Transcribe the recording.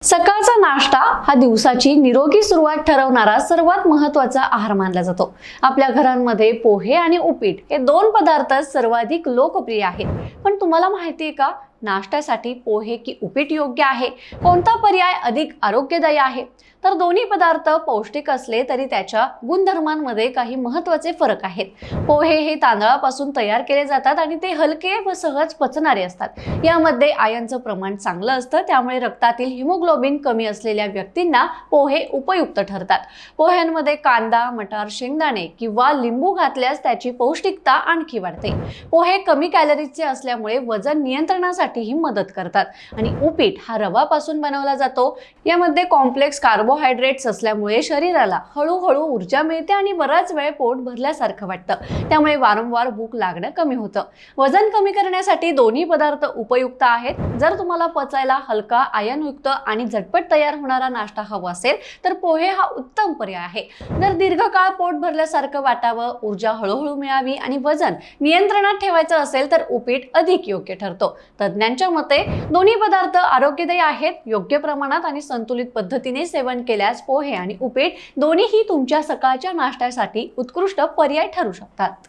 सकाळचा नाश्ता हा दिवसाची निरोगी सुरुवात ठरवणारा सर्वात महत्त्वाचा आहार मानला जातो। आपल्या घरांमध्ये पोहे आणि उपीट हे दोन पदार्थ सर्वाधिक लोकप्रिय आहेत। पण तुम्हाला माहिती आहे का, नाश्त्यासाठी पोहे की उपीट योग्य आहे? कोणता पर्याय अधिक आरोग्यदायी आहे? तर दोन्ही पदार्थ पौष्टिक असले तरी त्याच्या गुणधर्मांमध्ये काही महत्त्वाचे फरक आहेत। पोहे हे तांदळापासून तयार केले जातात आणि ते हलके व सहज पचणारे असतात। यामध्ये आयर्नचं प्रमाण चांगलं असतं, त्यामुळे रक्तातील हिमोग्लोबिन कमी असलेल्या व्यक्तींना पोहे उपयुक्त ठरतात। पोह्यांमध्ये कांदा, मटार, शेंगदाणे किंवा लिंबू घातल्यास त्याची पौष्टिकता आणखी वाढते। पोहे कमी कॅलरीजचे असल्यामुळे वजन नियंत्रणासाठीही मदत करतात आणि उपीट हा रवापासून बनवला जातो। यामध्ये कॉम्प्लेक्स कार्बोहायड्रेट्स असल्यामुळे शरीराला हळूहळू ऊर्जा मिळते आणि बराच वेळ पोट भरल्यासारखं वाटतं। त्यामुळे वारंवार भूक लागणं कमी होतं। वजन कमी करण्यासाठी दोन्ही पदार्थ उपयुक्त आहेत। जर तुम्हाला पचायला हलका, आयर्नयुक्त आणि झटपट तयार होणारा नाश्ता हवा असेल तर पोहे हा उत्तम पर्याय आहे। जर दीर्घकाळ पोट भरल्यासारखं वाटावं, ऊर्जा हळूहळू मिळावी आणि वजन नियंत्रणात ठेवायचं असेल तर उपीट अधिक योग्य ठरतो। तज्ञांच्या मते दोन्ही पदार्थ आरोग्यदायी आहेत। योग्य प्रमाणात आणि संतुलित पद्धतीने सेवन केल्यास पोहे आणि उपीट दोन्हीही तुमच्या सकाळच्या नाश्त्यासाठी उत्कृष्ट पर्याय ठरू शकतात।